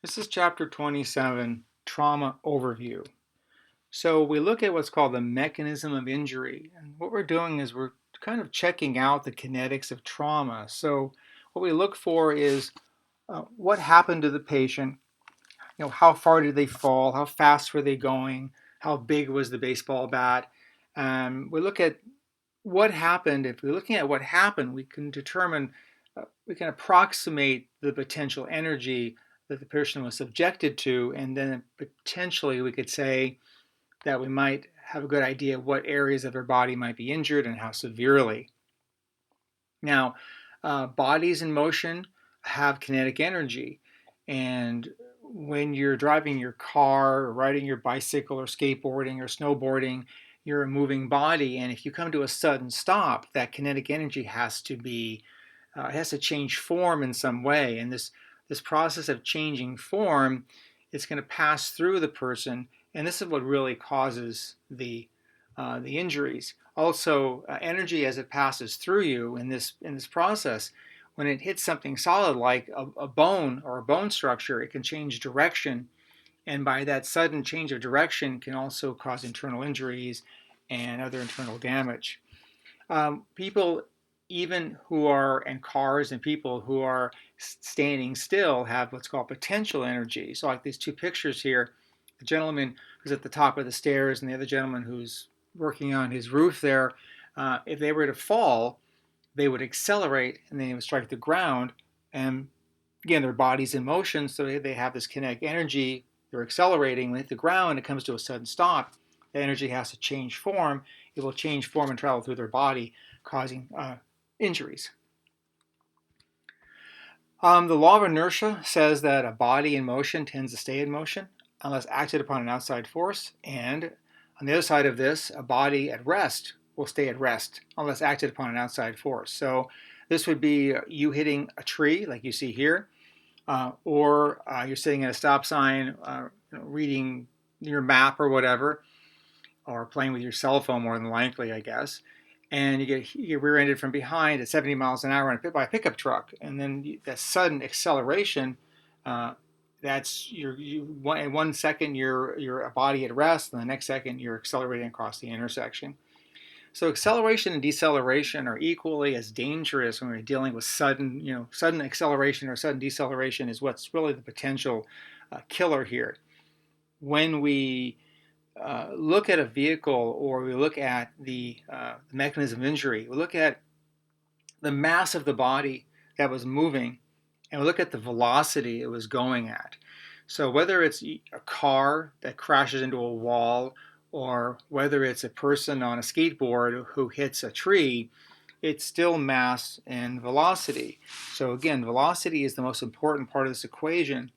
This is chapter 27, Trauma Overview. So we look at what's called the mechanism of injury. And what we're doing is we're kind of checking out the kinetics of trauma. So what we look for is what happened to the patient, how far did they fall, how fast were they going, how big was the baseball bat. We look at what happened. If we're looking at what happened, we can determine, we can approximate the potential energy that the person was subjected to, and then potentially we could say that we might have a good idea of what areas of their body might be injured and how severely. Now, bodies in motion have kinetic energy, and when you're driving your car, or riding your bicycle, or skateboarding, or snowboarding, you're a moving body, and if you come to a sudden stop, that kinetic energy has to change form in some way, and this process of changing form, it's going to pass through the person, and this is what really causes the injuries. Also, energy as it passes through you in this process, when it hits something solid like a bone or a bone structure, it can change direction, and by that sudden change of direction can also cause internal injuries and other internal damage. People even who are in cars and people who are standing still have what's called potential energy. So like these two pictures here, the gentleman who's at the top of the stairs and the other gentleman who's working on his roof there, if they were to fall, they would accelerate and then they would strike the ground. And again, their body's in motion, so they have this kinetic energy. They're accelerating. When they hit the ground, it comes to a sudden stop. The energy has to change form. It will change form and travel through their body, causing injuries. The law of inertia says that a body in motion tends to stay in motion unless acted upon an outside force. And on the other side of this, a body at rest will stay at rest unless acted upon an outside force. So this would be you hitting a tree, like you see here, or you're sitting at a stop sign, reading your map or whatever, or playing with your cell phone more than likely, I guess. And you get rear-ended from behind at 70 miles an hour by a pickup truck, and then that sudden acceleration, that's in 1 second you're a body at rest, and the next second you're accelerating across the intersection. So acceleration and deceleration are equally as dangerous when we're dealing with sudden acceleration or sudden deceleration is what's really the potential killer here. When we look at a vehicle or we look at the mechanism of injury, we look at the mass of the body that was moving, and we look at the velocity it was going at. So whether it's a car that crashes into a wall or whether it's a person on a skateboard who hits a tree, it's still mass and velocity. So again, velocity is the most important part of this equation.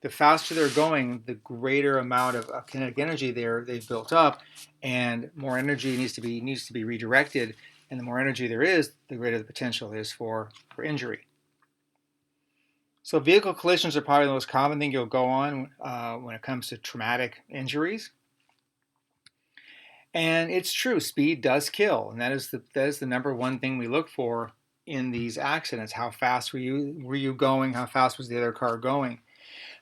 The faster they're going, the greater amount of kinetic energy they've built up, and more energy needs to be redirected. And the more energy there is, the greater the potential is for injury. So vehicle collisions are probably the most common thing you'll go on when it comes to traumatic injuries. And it's true, speed does kill, and that is the number one thing we look for in these accidents. How fast were you going? How fast was the other car going?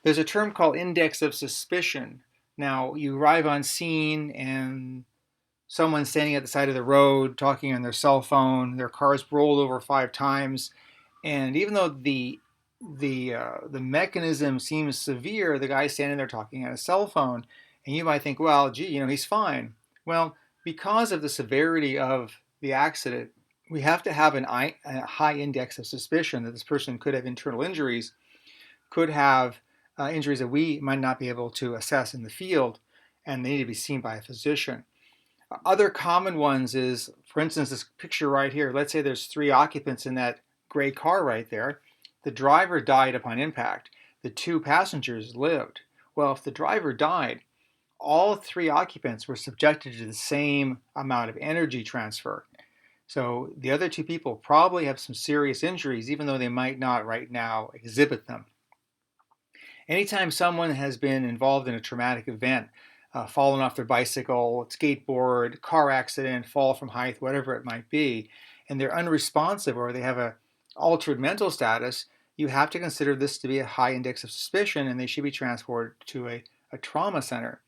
There's a term called index of suspicion. Now you arrive on scene and someone's standing at the side of the road talking on their cell phone. Their car's rolled over 5 times, and even though the mechanism seems severe, the guy's standing there talking on a cell phone, and you might think, well, gee, he's fine. Well, because of the severity of the accident, we have to have a high index of suspicion that this person could have internal injuries, could have injuries that we might not be able to assess in the field, and they need to be seen by a physician. Other common ones is, for instance, this picture right here. Let's say there's 3 occupants in that gray car right there. The driver died upon impact. The 2 passengers lived. Well, if the driver died, all 3 occupants were subjected to the same amount of energy transfer. So the other 2 people probably have some serious injuries, even though they might not right now exhibit them. Anytime someone has been involved in a traumatic event, fallen off their bicycle, skateboard, car accident, fall from height, whatever it might be, and they're unresponsive or they have a altered mental status, you have to consider this to be a high index of suspicion, and they should be transported to a trauma center.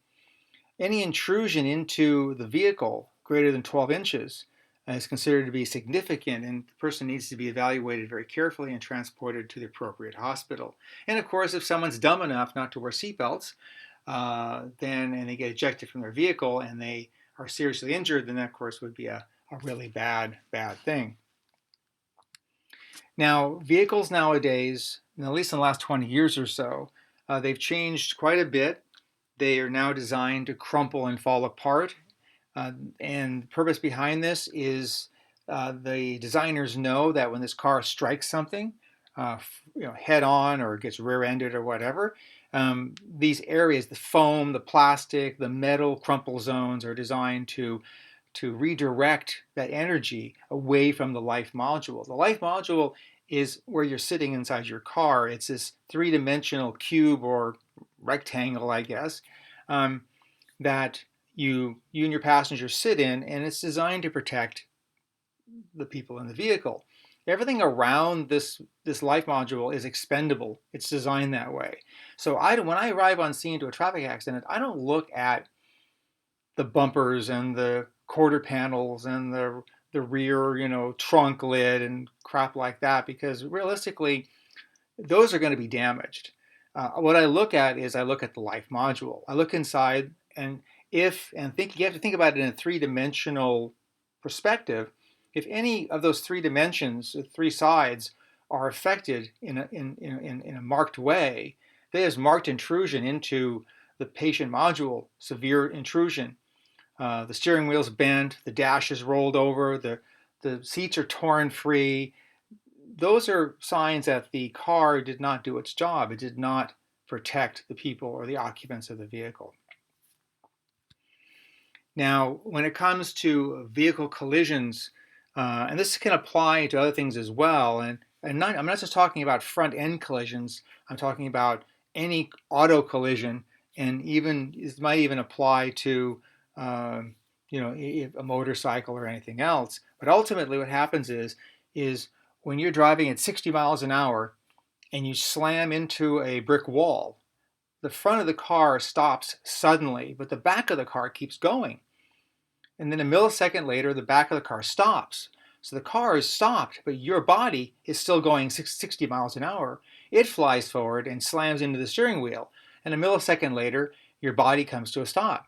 Any intrusion into the vehicle greater than 12 inches is considered to be significant, and the person needs to be evaluated very carefully and transported to the appropriate hospital. And of course, if someone's dumb enough not to wear seatbelts, and they get ejected from their vehicle and they are seriously injured, then that, of course, would be a really bad thing. Now, vehicles nowadays, at least in the last 20 years or so, they've changed quite a bit. They are now designed to crumple and fall apart. And the purpose behind this is the designers know that when this car strikes something, head on or gets rear-ended or whatever, these areas, the foam, the plastic, the metal crumple zones are designed to redirect that energy away from the life module. The life module is where you're sitting inside your car. It's this three-dimensional cube or rectangle, I guess, that you and your passenger sit in, and it's designed to protect the people in the vehicle. Everything around this life module is expendable. It's designed that way. So when I arrive on scene to a traffic accident, I don't look at the bumpers and the quarter panels and the rear, trunk lid and crap like that, because realistically, those are going to be damaged. What I look at is I look at the life module. I look inside, and you have to think about it in a three-dimensional perspective. If any of those three dimensions, three sides, are affected in a marked way, there's marked intrusion into the patient module, severe intrusion. The steering wheel's bent, the dash is rolled over, the seats are torn free. Those are signs that the car did not do its job. It did not protect the people or the occupants of the vehicle. Now, when it comes to vehicle collisions, and this can apply to other things as well, and I'm not just talking about front end collisions, I'm talking about any auto collision, and this might even apply to a motorcycle or anything else. But ultimately what happens is when you're driving at 60 miles an hour and you slam into a brick wall, the front of the car stops suddenly, but the back of the car keeps going. And then a millisecond later, the back of the car stops. So the car is stopped, but your body is still going 60 miles an hour. It flies forward and slams into the steering wheel. And a millisecond later, your body comes to a stop.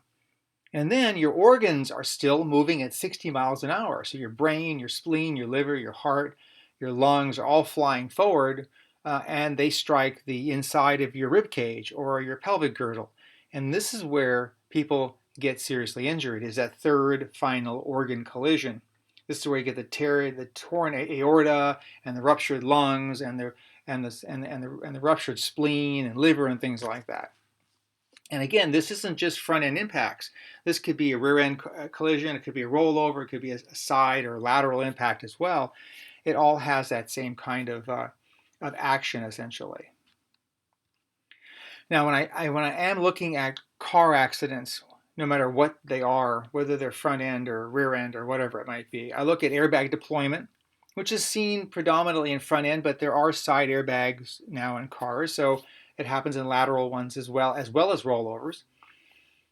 And then your organs are still moving at 60 miles an hour. So your brain, your spleen, your liver, your heart, your lungs are all flying forward, and they strike the inside of your rib cage or your pelvic girdle. And this is where people get seriously injured, is that third final organ collision. This is where you get the torn aorta and the ruptured lungs and the ruptured spleen and liver and things like that. And again, this isn't just front end impacts. This could be a rear end collision, it could be a rollover, it could be a side or lateral impact as well. It all has that same kind of action essentially. Now, when I am looking at car accidents, no matter what they are, whether they're front end or rear end or whatever it might be, I look at airbag deployment, which is seen predominantly in front end, but there are side airbags now in cars, so it happens in lateral ones as well as rollovers.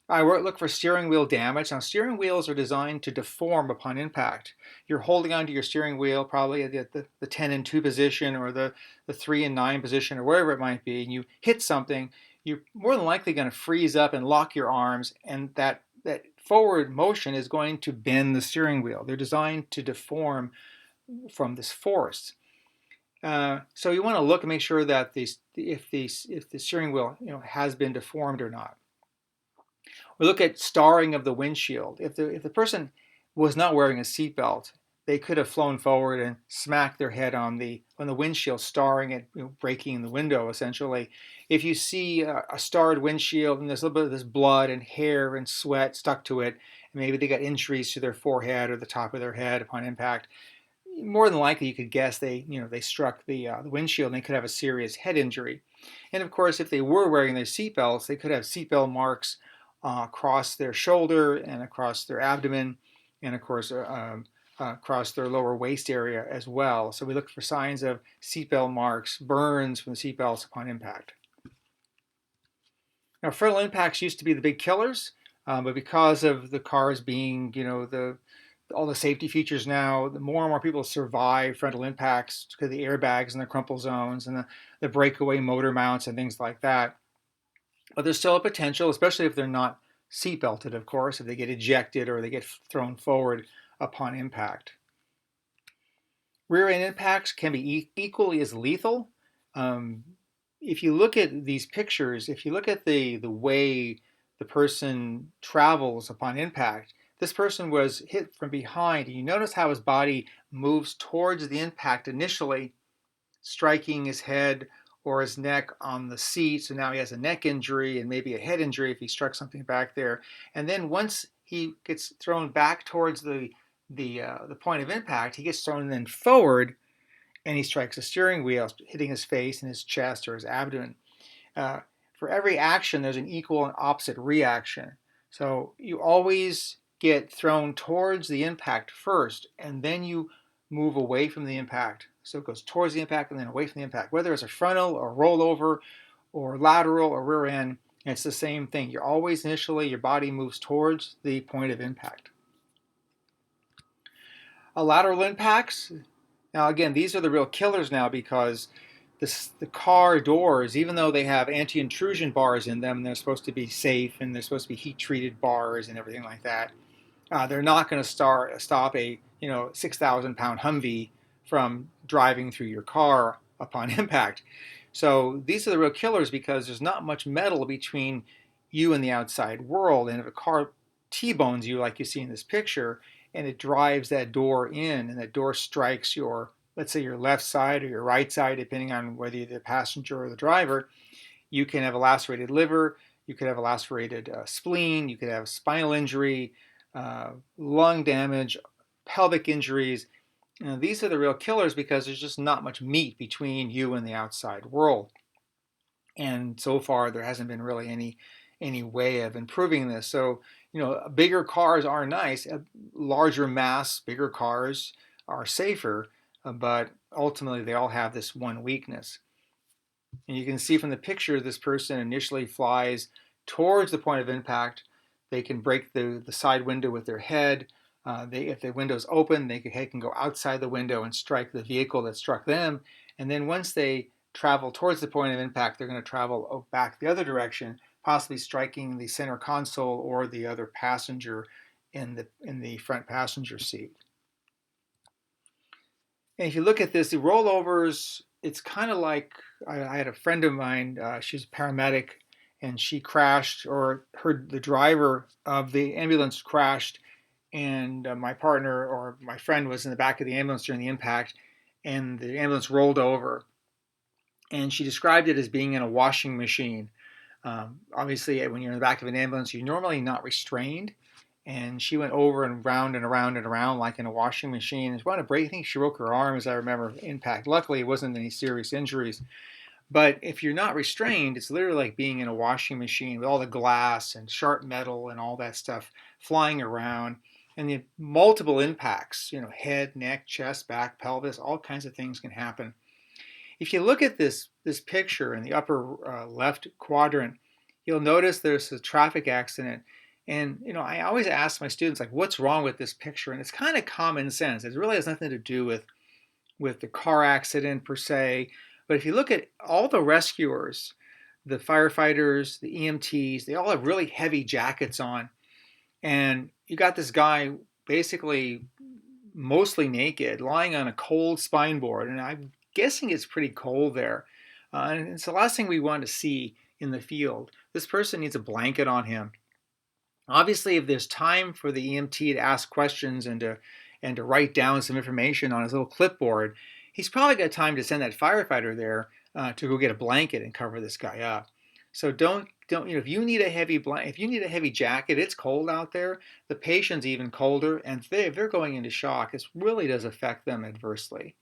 I look for steering wheel damage. Now, steering wheels are designed to deform upon impact. You're holding onto your steering wheel probably at the 10 and 2 position or the 3 and 9 position or wherever it might be, and you hit something, you're more than likely going to freeze up and lock your arms, and that forward motion is going to bend the steering wheel. They're designed to deform from this force. So you want to look and make sure that if the steering wheel has been deformed or not. We look at starring of the windshield. If the person was not wearing a seatbelt, they could have flown forward and smacked their head on the windshield, starring it, breaking the window essentially. If you see a starred windshield and there's a little bit of this blood and hair and sweat stuck to it, and maybe they got injuries to their forehead or the top of their head upon impact, more than likely you could guess they struck the windshield and they could have a serious head injury. And of course, if they were wearing their seatbelts, they could have seatbelt marks across their shoulder and across their abdomen, and of course across their lower waist area as well. So we look for signs of seatbelt marks, burns from the seatbelts upon impact. Now, frontal impacts used to be the big killers, but because of the cars being, all the safety features now, the more and more people survive frontal impacts because of the airbags and the crumple zones and the breakaway motor mounts and things like that. But there's still a potential, especially if they're not seat belted, of course, if they get ejected or they get thrown forward upon impact. Rear end impacts can be equally as lethal. Um, if you look at these pictures, if you look at the way the person travels upon impact, this person was hit from behind. And you notice how his body moves towards the impact initially, striking his head or his neck on the seat. So now he has a neck injury and maybe a head injury if he struck something back there. And then once he gets thrown back towards the point of impact, he gets thrown then forward and he strikes a steering wheel, hitting his face and his chest or his abdomen. Uh, for every action, there's an equal and opposite reaction. So you always get thrown towards the impact first, and then you move away from the impact. So it goes towards the impact and then away from the impact. Whether it's a frontal or rollover or lateral or rear end, it's the same thing. You're always initially, your body moves towards the point of impact. Lateral impacts, now again, these are the real killers now because the car doors, even though they have anti-intrusion bars in them, they're supposed to be safe and they're supposed to be heat-treated bars and everything like that. They're not going to stop a 6,000-pound Humvee from driving through your car upon impact. So these are the real killers because there's not much metal between you and the outside world. And if a car T-bones you, like you see in this picture, and it drives that door in, and that door strikes your, let's say, your left side or your right side, depending on whether you're the passenger or the driver, you can have a lacerated liver, you could have a lacerated spleen, you could have spinal injury, lung damage, pelvic injuries. These are the real killers because there's just not much meat between you and the outside world. And so far, there hasn't been really any way of improving this. So, bigger cars are nice. Larger mass, bigger cars are safer, but ultimately they all have this one weakness. And you can see from the picture, this person initially flies towards the point of impact. They can break the side window with their head. If the window's open, they can go outside the window and strike the vehicle that struck them. And then once they travel towards the point of impact, they're going to travel back the other direction, possibly striking the center console or the other passenger in the front passenger seat. And if you look at this, the rollovers, it's kind of like I had a friend of mine, she's a paramedic, and she crashed, or heard the driver of the ambulance crashed, and my partner or my friend was in the back of the ambulance during the impact, and the ambulance rolled over. And she described it as being in a washing machine. Obviously, when you're in the back of an ambulance, you're normally not restrained. And she went over and round and around and around like in a washing machine. And she wanted to break. I think she broke her arm, as I remember, impact. Luckily, it wasn't any serious injuries. But if you're not restrained, it's literally like being in a washing machine with all the glass and sharp metal and all that stuff flying around. And the multiple impacts, head, neck, chest, back, pelvis, all kinds of things can happen. If you look at this picture in the upper left quadrant, you'll notice there's a traffic accident. And I always ask my students, like, what's wrong with this picture? And it's kind of common sense. It really has nothing to do with the car accident per se. But if you look at all the rescuers, the firefighters, the EMTs, they all have really heavy jackets on. And you got this guy basically mostly naked, lying on a cold spine board. And I'm guessing it's pretty cold there. And it's the last thing we want to see in the field. This person needs a blanket on him. Obviously, if there's time for the EMT to ask questions and to write down some information on his little clipboard, he's probably got time to send that firefighter there to go get a blanket and cover this guy up. So don't if you need a heavy jacket, it's cold out there. The patient's even colder, and if they're going into shock, this really does affect them adversely.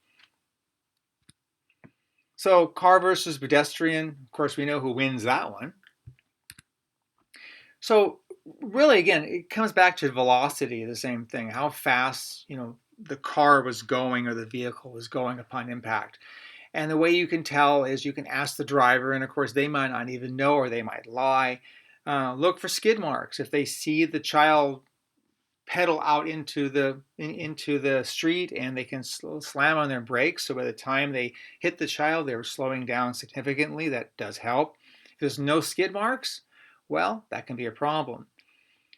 So car versus pedestrian, of course, we know who wins that one. So really, again, it comes back to velocity, the same thing. How fast, the car was going or the vehicle was going upon impact. And the way you can tell is you can ask the driver, and of course they might not even know or they might lie. Look for skid marks. If they see the child pedal out into the street and they can slam on their brakes, so by the time they hit the child, they were slowing down significantly. That does help. If there's no skid marks, well, that can be a problem.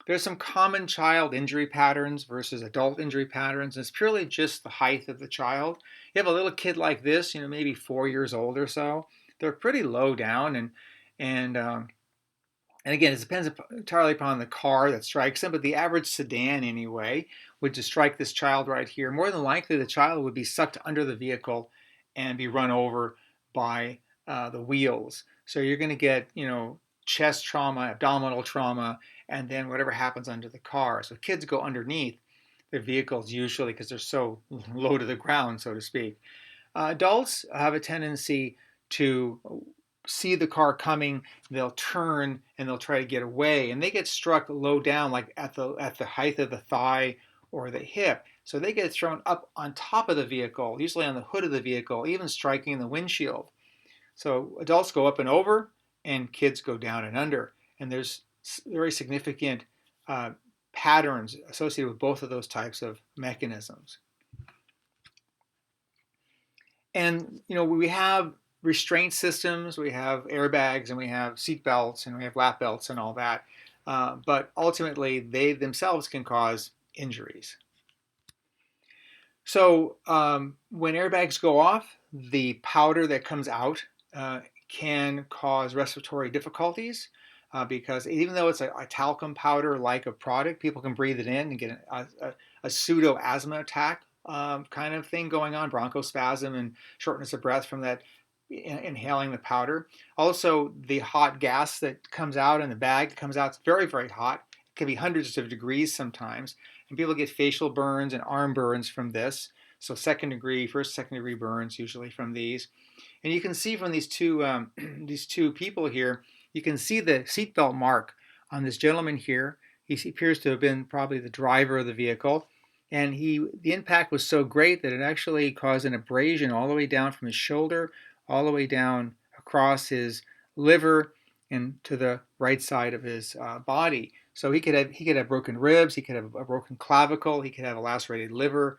There's some common child injury patterns versus adult injury patterns. It's purely just the height of the child. You have a little kid like this, maybe 4 years old or so. They're pretty low down, and and again, it depends entirely upon the car that strikes them, but the average sedan anyway would just strike this child right here. More than likely, the child would be sucked under the vehicle and be run over by the wheels. So you're going to get, chest trauma, abdominal trauma, and then whatever happens under the car. So kids go underneath their vehicles usually because they're so low to the ground, so to speak. Adults have a tendency to see the car coming, they'll turn and they'll try to get away, and they get struck low down, like at the height of the thigh or the hip. So they get thrown up on top of the vehicle, usually on the hood of the vehicle, even striking the windshield. So adults go up and over, and kids go down and under. And there's very significant patterns associated with both of those types of mechanisms. And we have restraint systems, we have airbags, and we have seat belts, and we have lap belts, and all that. But ultimately, they themselves can cause injuries. So when airbags go off, the powder that comes out can cause respiratory difficulties because even though it's a talcum powder like a product, people can breathe it in and get a pseudo asthma attack kind of thing going on, bronchospasm and shortness of breath from that inhaling the powder. Also, the hot gas that comes out in the bag that comes out is very, very hot. It can be hundreds of degrees sometimes. And people get facial burns and arm burns from this. So first, second degree burns usually from these. And you can see from these two people here, you can see the seatbelt mark on this gentleman here. He appears to have been probably the driver of the vehicle. And the impact was so great that it actually caused an abrasion all the way down from his shoulder, all the way down across his liver and to the right side of his body. So he could have broken ribs, he could have a broken clavicle, he could have a lacerated liver.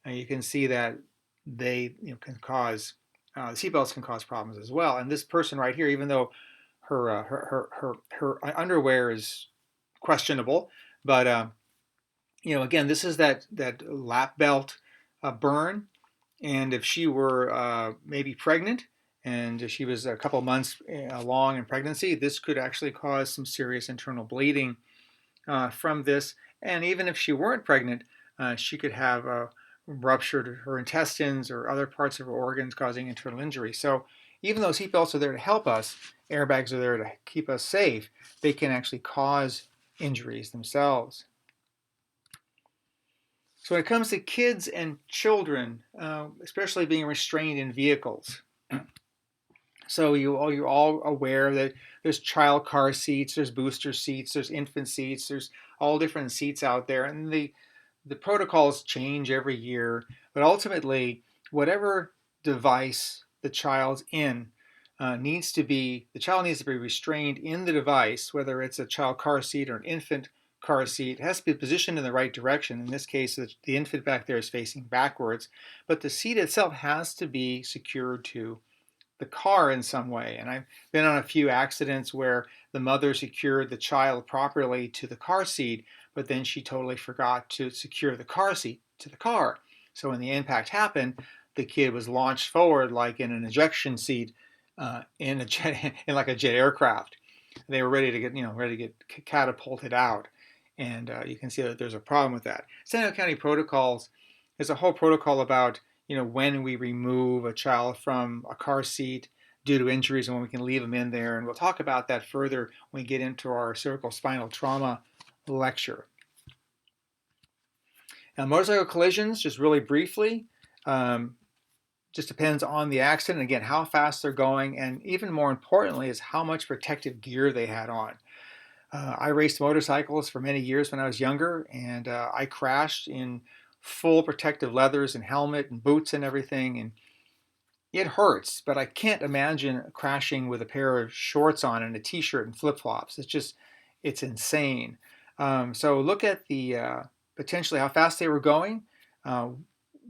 And you can see that they can cause seatbelts can cause problems as well. And this person right here, even though her underwear is questionable, but again, this is that lap belt burn. And if she were maybe pregnant and if she was a couple months along in pregnancy, this could actually cause some serious internal bleeding from this. And even if she weren't pregnant, she could have ruptured her intestines or other parts of her organs, causing internal injury. So even though seatbelts are there to help us, airbags are there to keep us safe, they can actually cause injuries themselves. So when it comes to kids and children, especially being restrained in vehicles, so you're all aware that there's child car seats, there's booster seats, there's infant seats, there's all different seats out there, and the protocols change every year. But ultimately, whatever device the child's in the child needs to be restrained in the device, whether it's a child car seat or an infant car seat. It has to be positioned in the right direction. In this case, the infant back there is facing backwards, but the seat itself has to be secured to the car in some way. And I've been on a few accidents where the mother secured the child properly to the car seat, but then she totally forgot to secure the car seat to the car. So when the impact happened, the kid was launched forward like in an ejection seat in like a jet aircraft. They were ready to get catapulted out, and you can see that there's a problem with that. San Diego County protocols. There's a whole protocol about when we remove a child from a car seat due to injuries and when we can leave them in there. And we'll talk about that further when we get into our cervical spinal trauma lecture. Now, motorcycle collisions, just really briefly, just depends on the accident. Again, how fast they're going, and even more importantly is how much protective gear they had on. I raced motorcycles for many years when I was younger, and I crashed in full protective leathers and helmet and boots and everything, and it hurts, but I can't imagine crashing with a pair of shorts on and a t-shirt and flip-flops. It's insane. So look at the potentially how fast they were going. Uh,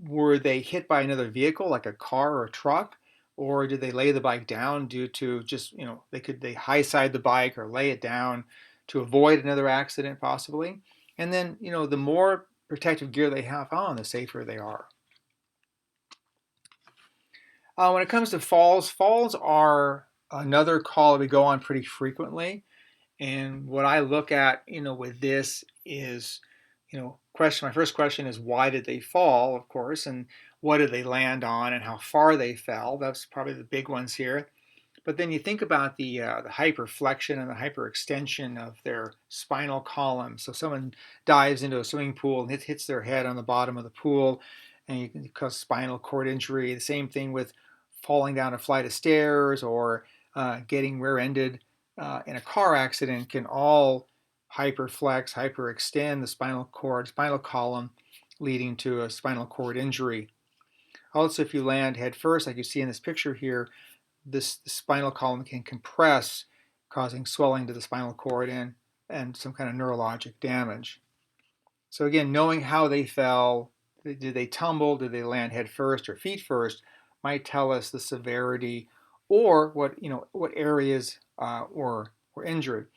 were they hit by another vehicle like a car or a truck, or did they lay the bike down due to just, they high side the bike or lay it down to avoid another accident possibly? And then, the more protective gear they have on, the safer they are. When it comes to falls, falls are another call that we go on pretty frequently. And what I look at, with this is, my first question is why did they fall, of course, and what did they land on and how far they fell. That's probably the big ones here. But then you think about the hyperflexion and the hyperextension of their spinal column. So someone dives into a swimming pool and hits their head on the bottom of the pool, and you can cause spinal cord injury. The same thing with falling down a flight of stairs or getting rear-ended in a car accident can all hyperflex, hyperextend the spinal cord, spinal column, leading to a spinal cord injury. Also, if you land head first, like you see in this picture here, the spinal column can compress, causing swelling to the spinal cord and some kind of neurologic damage. So again, knowing how they fell, did they tumble, did they land head first or feet first, might tell us the severity or what areas were injured.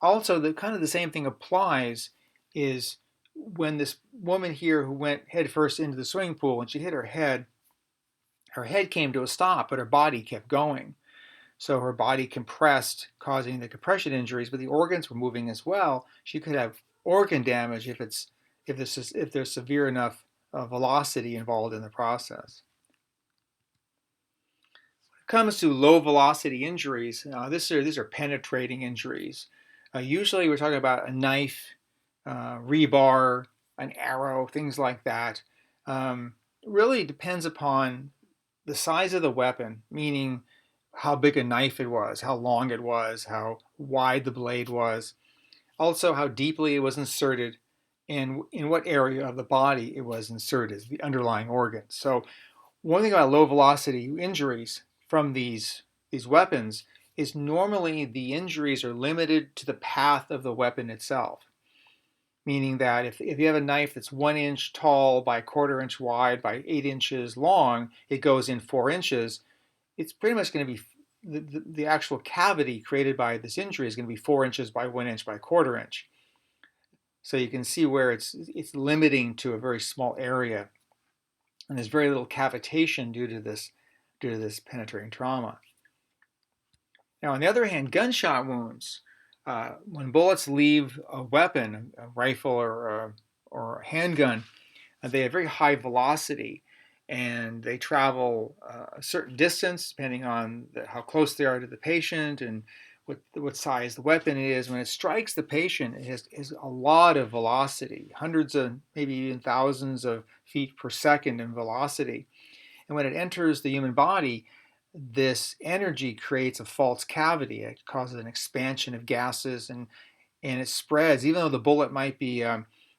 Also, the same thing applies is when this woman here who went head first into the swimming pool and she hit her head came to a stop, but her body kept going. So her body compressed, causing the compression injuries, but the organs were moving as well. She could have organ damage if there's severe enough velocity involved in the process. When it comes to low velocity injuries, these are penetrating injuries. Usually we're talking about a knife, rebar, an arrow, things like that. Really depends upon the size of the weapon, meaning how big a knife it was, how long it was, how wide the blade was, also how deeply it was inserted, and in what area of the body it was inserted, the underlying organs. So one thing about low velocity injuries from these weapons is normally the injuries are limited to the path of the weapon itself. Meaning that if you have a knife that's 1 inch tall by 1/4 inch wide by 8 inches long, it goes in 4 inches. It's pretty much going to be the actual cavity created by this injury is going to be 4 inches by 1 inch by 1/4 inch. So you can see where it's limiting to a very small area, and there's very little cavitation due to this penetrating trauma. Now, on the other hand, gunshot wounds, when bullets leave a weapon, a rifle or a handgun, they have very high velocity, and they travel a certain distance depending on how close they are to the patient and what size the weapon is. When it strikes the patient, it has a lot of velocity, hundreds of maybe even thousands of feet per second in velocity. And when it enters the human body, this energy creates a false cavity. It causes an expansion of gases and it spreads, even though the bullet might be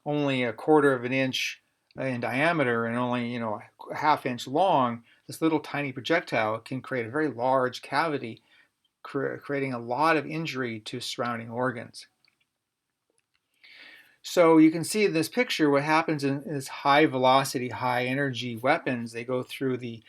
only 1/4 of an inch in diameter and only a 1/2 inch long. This little tiny projectile can create a very large cavity, creating a lot of injury to surrounding organs. So you can see in this picture what happens in this high velocity, high energy weapons. They go through the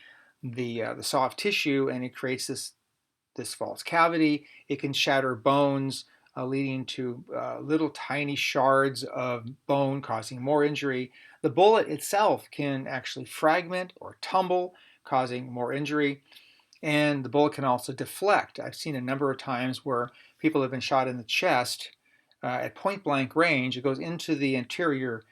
soft tissue and it creates this false cavity. It can shatter bones, leading to little tiny shards of bone, causing more injury. The bullet itself can actually fragment or tumble, causing more injury. And the bullet can also deflect. I've seen a number of times where people have been shot in the chest at point blank range. It goes into the interior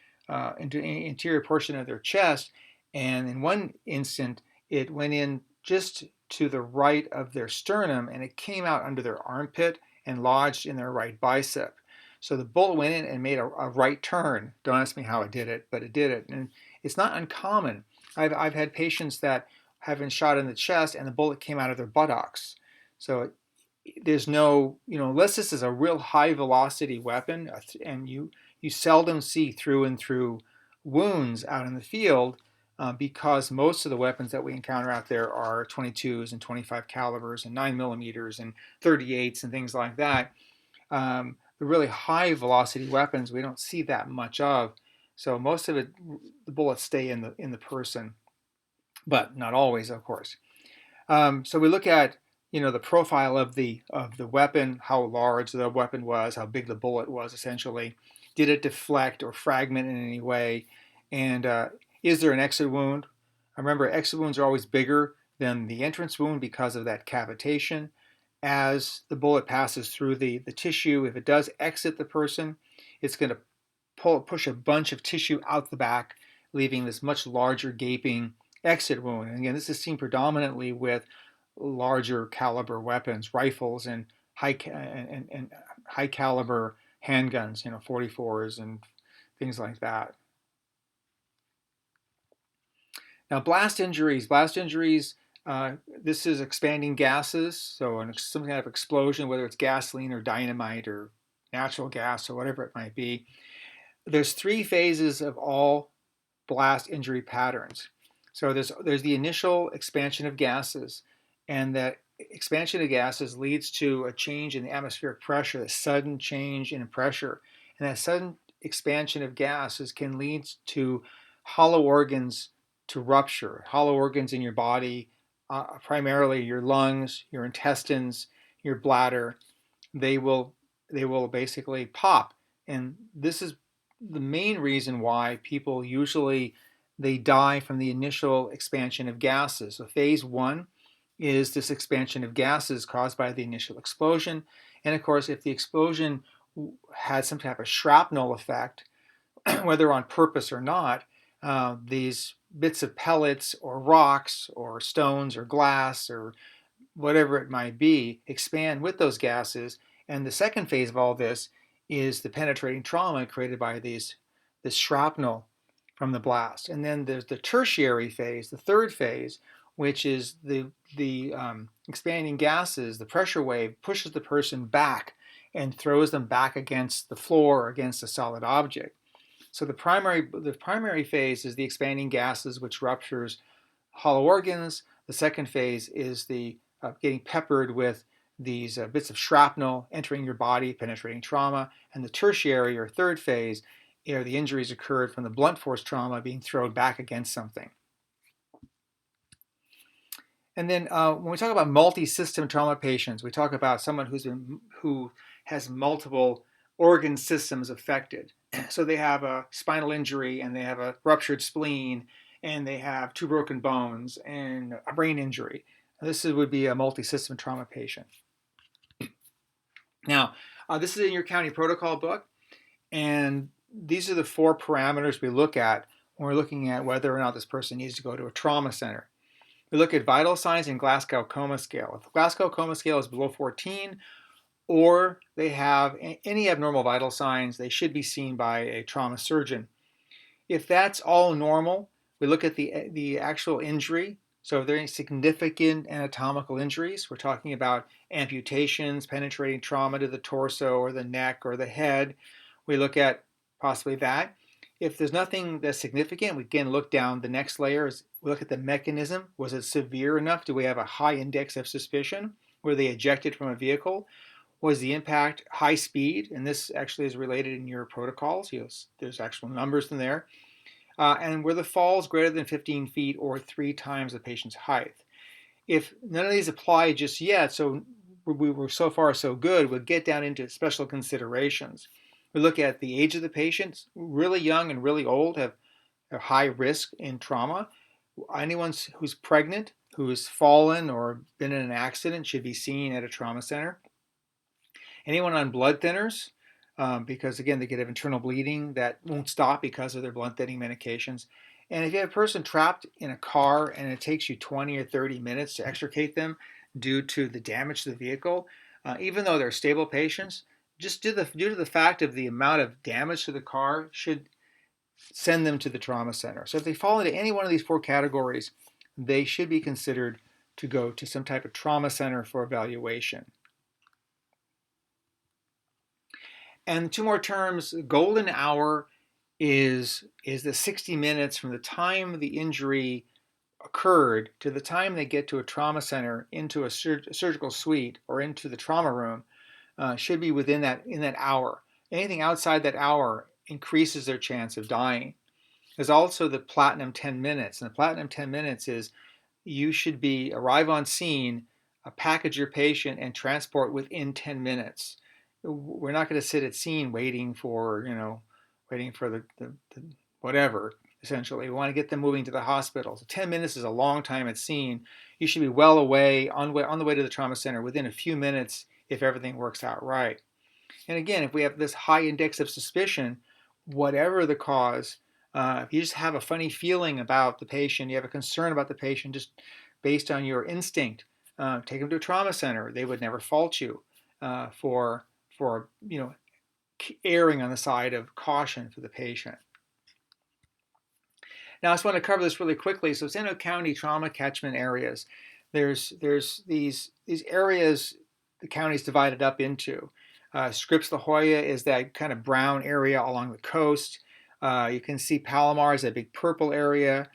portion of their chest, and in one instant, it went in just to the right of their sternum, and it came out under their armpit and lodged in their right bicep. So the bullet went in and made a right turn. Don't ask me how it did it, but it did it, and it's not uncommon. I've had patients that have been shot in the chest, and the bullet came out of their buttocks. So there's no, unless this is a real high velocity weapon, and you seldom see through and through wounds out in the field because most of the weapons that we encounter out there are 22s and 25 calibers and 9 millimeters and 38s and things like that. The really high velocity weapons we don't see that much of. So most of it, the bullets stay in the person, but not always, of course. So we look at the profile of the weapon, how large the weapon was, how big the bullet was, essentially. Did it deflect or fragment in any way? And is there an exit wound? Remember, exit wounds are always bigger than the entrance wound because of that cavitation. As the bullet passes through the tissue, if it does exit the person, it's going to push a bunch of tissue out the back, leaving this much larger gaping exit wound. And again, this is seen predominantly with larger caliber weapons, rifles, and high caliber handguns, 44s and things like that. Now, blast injuries. This is expanding gases, so some kind of explosion, whether it's gasoline or dynamite or natural gas or whatever it might be. There's 3 phases of all blast injury patterns. So there's the initial expansion of gases, and that expansion of gases leads to a change in the atmospheric pressure, a sudden change in pressure. And that sudden expansion of gases can lead to hollow organs to rupture, hollow organs in your body, primarily your lungs, your intestines, your bladder. They will basically pop, and this is the main reason why people usually they die from the initial expansion of gases. So phase 1 is this expansion of gases caused by the initial explosion, and of course, if the explosion had some type of shrapnel effect, whether on purpose or not, these bits of pellets or rocks or stones or glass or whatever it might be, expand with those gases. And the second phase of all this is the penetrating trauma created by this shrapnel from the blast. And then there's the tertiary phase, the third phase, which is the expanding gases. The pressure wave pushes the person back and throws them back against the floor or against a solid object. So the primary phase is the expanding gases, which ruptures hollow organs. The second phase is the getting peppered with these bits of shrapnel entering your body, penetrating trauma. And the tertiary or third phase are the injuries occurred from the blunt force trauma being thrown back against something. And then when we talk about multi-system trauma patients, we talk about someone who has multiple organ systems affected. So they have a spinal injury and they have a ruptured spleen and they have 2 broken bones and a brain injury. This would be a multi-system trauma patient. Now, this is in your county protocol book, and these are the 4 parameters we look at when we're looking at whether or not this person needs to go to a trauma center. We look at vital signs and Glasgow Coma Scale. If the Glasgow Coma Scale is below 14, or they have any abnormal vital signs, they should be seen by a trauma surgeon. If that's all normal, we look at the actual injury. So if there are any significant anatomical injuries, we're talking about amputations, penetrating trauma to the torso or the neck or the head. We look at possibly that. If there's nothing that's significant, we again look down the next layer. We look at the mechanism. Was it severe enough? Do we have a high index of suspicion? Were they ejected from a vehicle? Was the impact high speed? And this actually is related in your protocols. There's actual numbers in there. And were the falls greater than 15 feet or 3 times the patient's height? If none of these apply just yet, so we were so far so good, we'll get down into special considerations. We look at the age of the patients. Really young and really old have a high risk in trauma. Anyone who's pregnant, who's fallen or been in an accident should be seen at a trauma center. Anyone on blood thinners, because again, they could have internal bleeding that won't stop because of their blood thinning medications. And if you have a person trapped in a car and it takes you 20 or 30 minutes to extricate them due to the damage to the vehicle, even though they're stable patients, just due to the fact of the amount of damage to the car should send them to the trauma center. So if they fall into any one of these 4 categories, they should be considered to go to some type of trauma center for evaluation. And 2 more terms, golden hour is the 60 minutes from the time the injury occurred to the time they get to a trauma center, into a surgical suite, or into the trauma room, should be within that hour. Anything outside that hour increases their chance of dying. There's also the platinum 10 minutes, and the platinum 10 minutes is you should be arrive on scene, package your patient, and transport within 10 minutes. We're not going to sit at scene waiting for the whatever. Essentially, we want to get them moving to the hospital. So 10 minutes is a long time at scene. You should be well away on the way to the trauma center within a few minutes if everything works out right. And again, if we have this high index of suspicion, whatever the cause, if you just have a funny feeling about the patient, you have a concern about the patient, just based on your instinct, take them to a trauma center. They would never fault you for erring on the side of caution for the patient. Now, I just want to cover this really quickly. So, San Diego County trauma catchment areas. There's these areas the county's divided up into. Scripps La Jolla is that kind of brown area along the coast. You can see Palomar is a big purple area.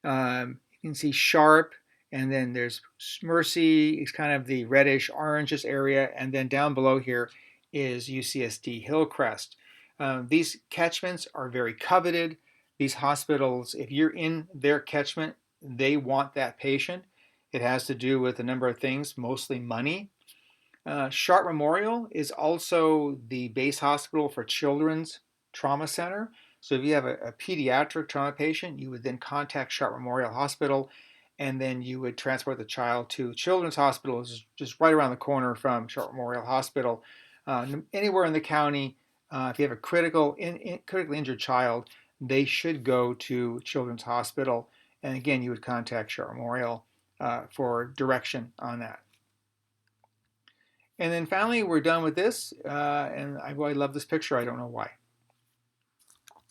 You can see Sharp, and then there's Mercy. It's kind of the reddish orangish area, and then down below here is UCSD Hillcrest. These catchments are very coveted. These hospitals, if you're in their catchment, they want that patient. It has to do with a number of things, mostly money. Sharp Memorial is also the base hospital for Children's Trauma Center. So if you have a pediatric trauma patient, you would then contact Sharp Memorial Hospital, and then you would transport the child to Children's Hospital, which is just right around the corner from Sharp Memorial Hospital. Anywhere in the county, if you have a critically injured child, they should go to Children's Hospital. And again, you would contact Sharp Memorial for direction on that. And then finally, we're done with this. And I love this picture. I don't know why.